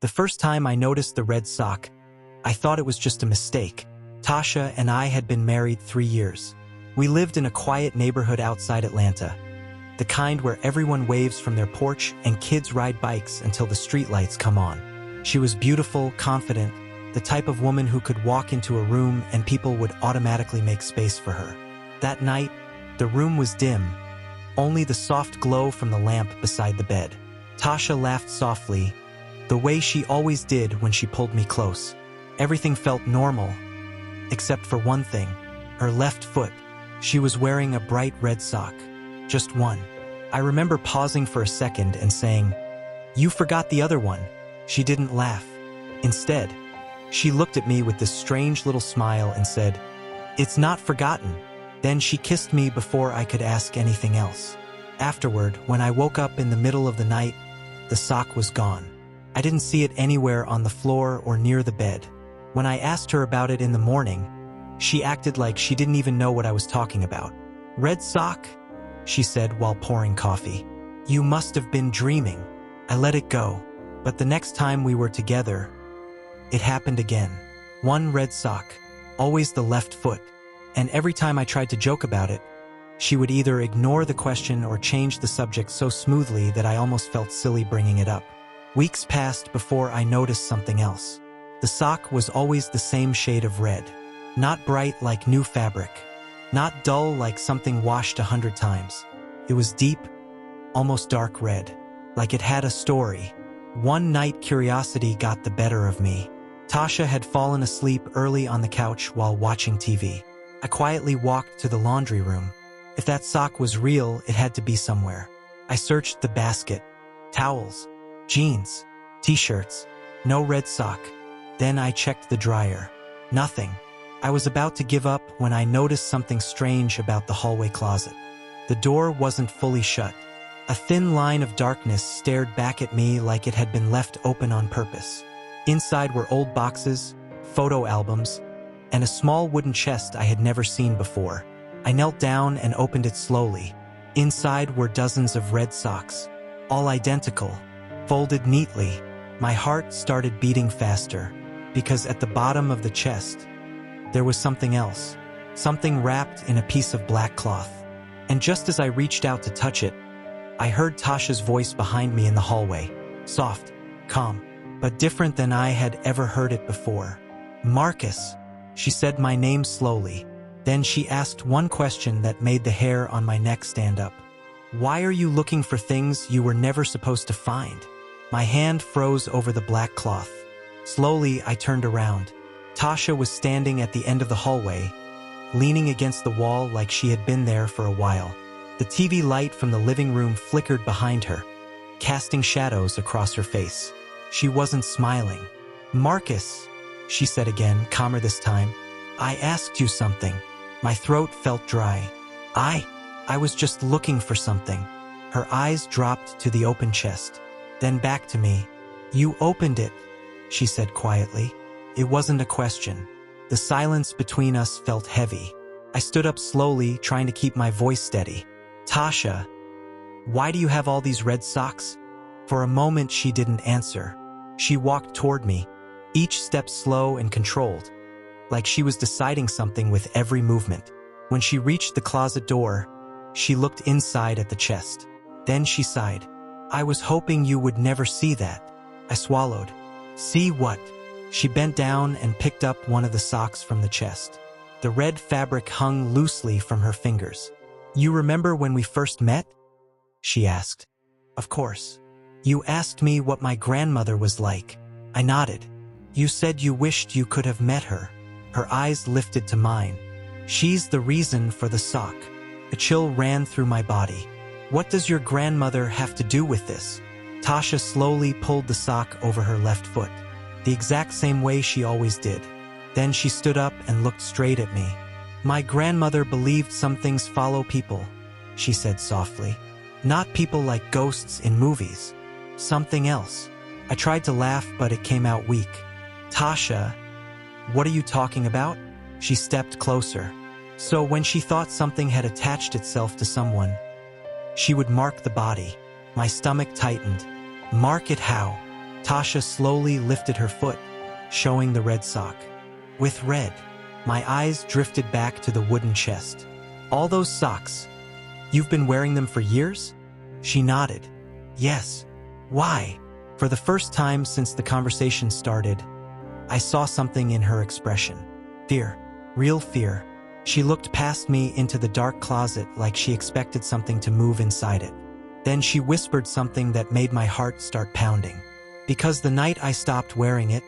The first time I noticed the red sock, I thought it was just a mistake. Tasha and I had been married 3 years. We lived in a quiet neighborhood outside Atlanta, the kind where everyone waves from their porch and kids ride bikes until the streetlights come on. She was beautiful, confident, the type of woman who could walk into a room and people would automatically make space for her. That night, the room was dim, only the soft glow from the lamp beside the bed. Tasha laughed softly, the way she always did when she pulled me close. Everything felt normal, except for one thing, her left foot. She was wearing a bright red sock. Just one. I remember pausing for a second and saying, "You forgot the other one." She didn't laugh. Instead, she looked at me with this strange little smile and said, "It's not forgotten." Then she kissed me before I could ask anything else. Afterward, when I woke up in the middle of the night, the sock was gone. I didn't see it anywhere on the floor or near the bed. When I asked her about it in the morning, she acted like she didn't even know what I was talking about. "Red sock?" she said while pouring coffee. "You must have been dreaming." I let it go. But the next time we were together, it happened again. One red sock, always the left foot. And every time I tried to joke about it, she would either ignore the question or change the subject so smoothly that I almost felt silly bringing it up. Weeks passed before I noticed something else. The sock was always the same shade of red. Not bright like new fabric. Not dull like something washed 100 times. It was deep, almost dark red. Like it had a story. One night curiosity got the better of me. Tasha had fallen asleep early on the couch while watching TV. I quietly walked to the laundry room. If that sock was real, it had to be somewhere. I searched the basket. Towels, jeans, t-shirts, no red sock. Then I checked the dryer. Nothing. I was about to give up when I noticed something strange about the hallway closet. The door wasn't fully shut. A thin line of darkness stared back at me like it had been left open on purpose. Inside were old boxes, photo albums, and a small wooden chest I had never seen before. I knelt down and opened it slowly. Inside were dozens of red socks, all identical, folded neatly. My heart started beating faster, because at the bottom of the chest, there was something else, something wrapped in a piece of black cloth. And just as I reached out to touch it, I heard Tasha's voice behind me in the hallway, soft, calm, but different than I had ever heard it before. "Marcus," she said my name slowly. Then she asked one question that made the hair on my neck stand up. "Why are you looking for things you were never supposed to find?" My hand froze over the black cloth. Slowly, I turned around. Tasha was standing at the end of the hallway, leaning against the wall like she had been there for a while. The TV light from the living room flickered behind her, casting shadows across her face. She wasn't smiling. "Marcus," she said again, calmer this time, "I asked you something." My throat felt dry. I was just looking for something." Her eyes dropped to the open chest, then back to me. "You opened it," she said quietly. It wasn't a question. The silence between us felt heavy. I stood up slowly, trying to keep my voice steady. "Tasha, why do you have all these red socks?" For a moment, she didn't answer. She walked toward me, each step slow and controlled, like she was deciding something with every movement. When she reached the closet door, she looked inside at the chest. Then she sighed. "I was hoping you would never see that." I swallowed. "See what?" She bent down and picked up one of the socks from the chest. The red fabric hung loosely from her fingers. "You remember when we first met?" she asked. "Of course. You asked me what my grandmother was like." I nodded. "You said you wished you could have met her." Her eyes lifted to mine. "She's the reason for the sock." A chill ran through my body. "What does your grandmother have to do with this?" Tasha slowly pulled the sock over her left foot, the exact same way she always did. Then she stood up and looked straight at me. "My grandmother believed some things follow people," she said softly. "Not people like ghosts in movies. Something else." I tried to laugh, but it came out weak. "Tasha, what are you talking about?" She stepped closer. "So when she thought something had attached itself to someone, she would mark the body." My stomach tightened. "Mark it how?" Tasha slowly lifted her foot, showing the red sock. With red, my eyes drifted back to the wooden chest. All those socks, you've been wearing them for years? She nodded. Yes. Why? For the first time since the conversation started, I saw something in her expression. Fear. Real fear. She looked past me into the dark closet like she expected something to move inside it. Then she whispered something that made my heart start pounding. Because the night I stopped wearing it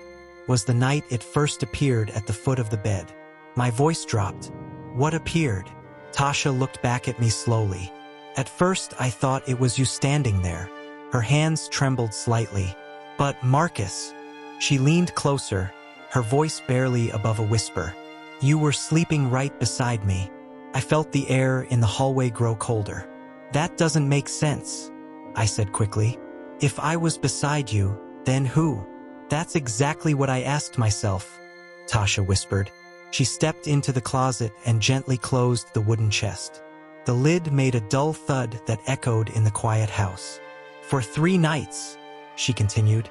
was the night it first appeared at the foot of the bed. My voice dropped. What appeared? Tasha looked back at me slowly. At first, I thought it was you standing there. Her hands trembled slightly. But Marcus. She leaned closer, her voice barely above a whisper. You were sleeping right beside me. I felt the air in the hallway grow colder. That doesn't make sense, I said quickly. If I was beside you, then who? That's exactly what I asked myself, Tasha whispered. She stepped into the closet and gently closed the wooden chest. The lid made a dull thud that echoed in the quiet house. For 3 nights, she continued.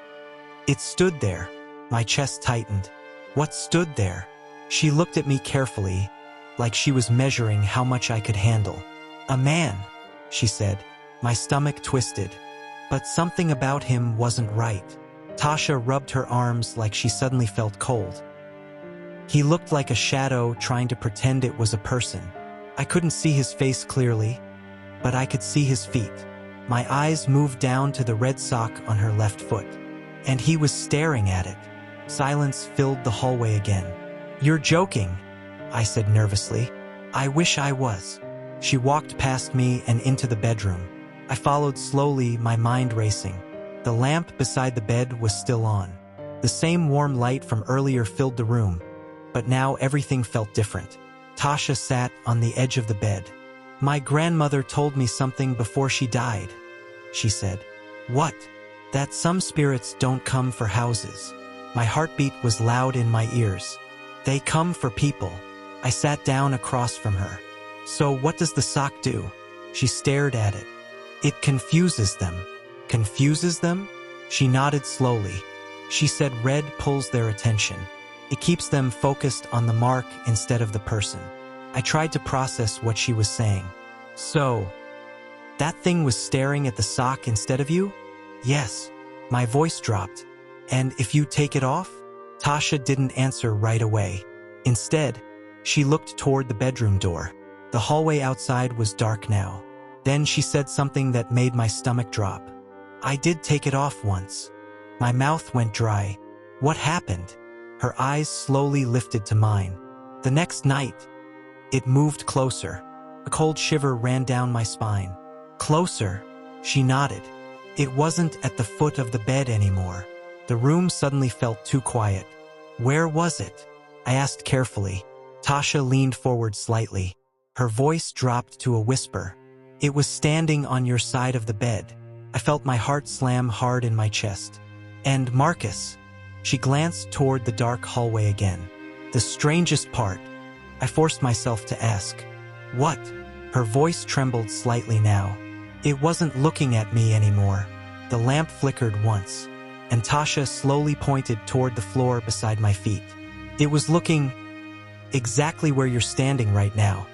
It stood there. My chest tightened. What stood there? She looked at me carefully, like she was measuring how much I could handle. A man, she said. My stomach twisted. But something about him wasn't right. Tasha rubbed her arms like she suddenly felt cold. He looked like a shadow trying to pretend it was a person. I couldn't see his face clearly, but I could see his feet. My eyes moved down to the red sock on her left foot, and he was staring at it. Silence filled the hallway again. You're joking, I said nervously. I wish I was. She walked past me and into the bedroom. I followed slowly, my mind racing. The lamp beside the bed was still on. The same warm light from earlier filled the room, but now everything felt different. Tasha sat on the edge of the bed. My grandmother told me something before she died, she said. What? That some spirits don't come for houses. My heartbeat was loud in my ears. They come for people. I sat down across from her. So what does the sock do? She stared at it. It confuses them. Confuses them? She nodded slowly. She said red pulls their attention. It keeps them focused on the mark instead of the person. I tried to process what she was saying. So, that thing was staring at the sock instead of you? Yes. My voice dropped. And if you take it off? Tasha didn't answer right away. Instead, she looked toward the bedroom door. The hallway outside was dark now. Then she said something that made my stomach drop. I did take it off once. My mouth went dry. What happened? Her eyes slowly lifted to mine. The next night, it moved closer. A cold shiver ran down my spine. Closer, she nodded. It wasn't at the foot of the bed anymore. The room suddenly felt too quiet. Where was it? I asked carefully. Tasha leaned forward slightly. Her voice dropped to a whisper. It was standing on your side of the bed. I felt my heart slam hard in my chest. And Marcus. She glanced toward the dark hallway again. The strangest part. I forced myself to ask. What? Her voice trembled slightly now. It wasn't looking at me anymore. The lamp flickered once, and Tasha slowly pointed toward the floor beside my feet. It was looking exactly where you're standing right now.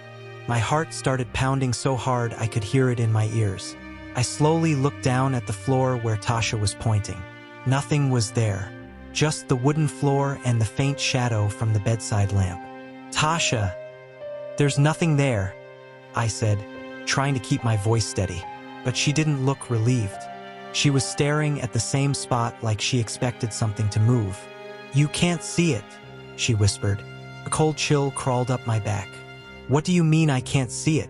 My heart started pounding so hard I could hear it in my ears. I slowly looked down at the floor where Tasha was pointing. Nothing was there, just the wooden floor and the faint shadow from the bedside lamp. Tasha, there's nothing there, I said, trying to keep my voice steady. But she didn't look relieved. She was staring at the same spot like she expected something to move. You can't see it, she whispered. A cold chill crawled up my back. What do you mean I can't see it?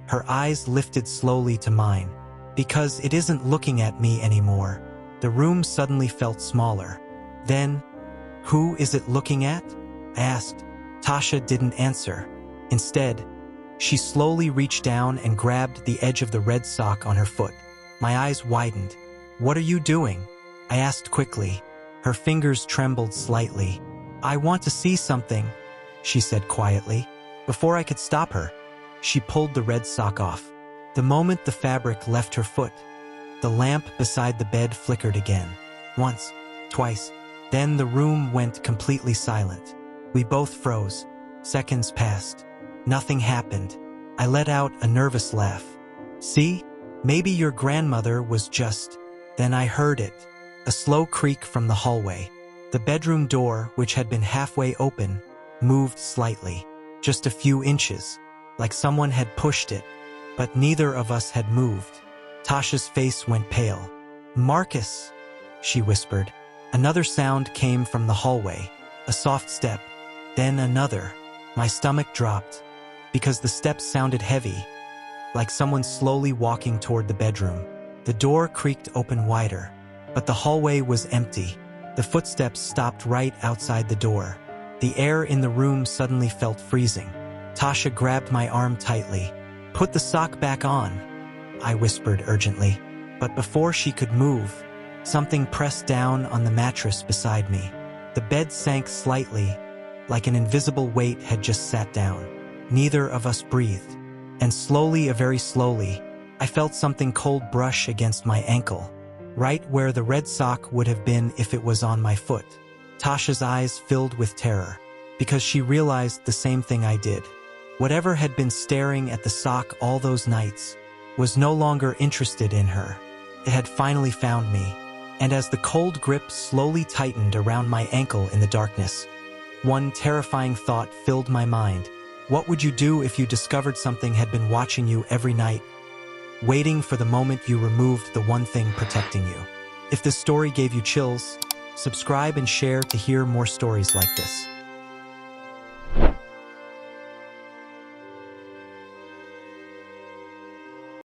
Her eyes lifted slowly to mine. Because it isn't looking at me anymore. The room suddenly felt smaller. Then, who is it looking at? I asked. Tasha didn't answer. Instead, she slowly reached down and grabbed the edge of the red sock on her foot. My eyes widened. What are you doing? I asked quickly. Her fingers trembled slightly. I want to see something, she said quietly. Before I could stop her, she pulled the red sock off. The moment the fabric left her foot, the lamp beside the bed flickered again. Once, twice. Then the room went completely silent. We both froze. Seconds passed. Nothing happened. I let out a nervous laugh. See? Maybe your grandmother was just... Then I heard it. A slow creak from the hallway. The bedroom door, which had been halfway open, moved slightly. Just a few inches. Like someone had pushed it. But neither of us had moved. Tasha's face went pale. "Marcus," she whispered. Another sound came from the hallway. A soft step. Then another. My stomach dropped. Because the steps sounded heavy. Like someone slowly walking toward the bedroom. The door creaked open wider. But the hallway was empty. The footsteps stopped right outside the door. The air in the room suddenly felt freezing. Tasha grabbed my arm tightly. "Put the sock back on," I whispered urgently. But before she could move, something pressed down on the mattress beside me. The bed sank slightly, like an invisible weight had just sat down. Neither of us breathed. And slowly, very slowly, I felt something cold brush against my ankle, right where the red sock would have been if it was on my foot. Tasha's eyes filled with terror, because she realized the same thing I did. Whatever had been staring at the sock all those nights was no longer interested in her. It had finally found me, and as the cold grip slowly tightened around my ankle in the darkness, one terrifying thought filled my mind. What would you do if you discovered something had been watching you every night, waiting for the moment you removed the one thing protecting you? If this story gave you chills, subscribe and share to hear more stories like this.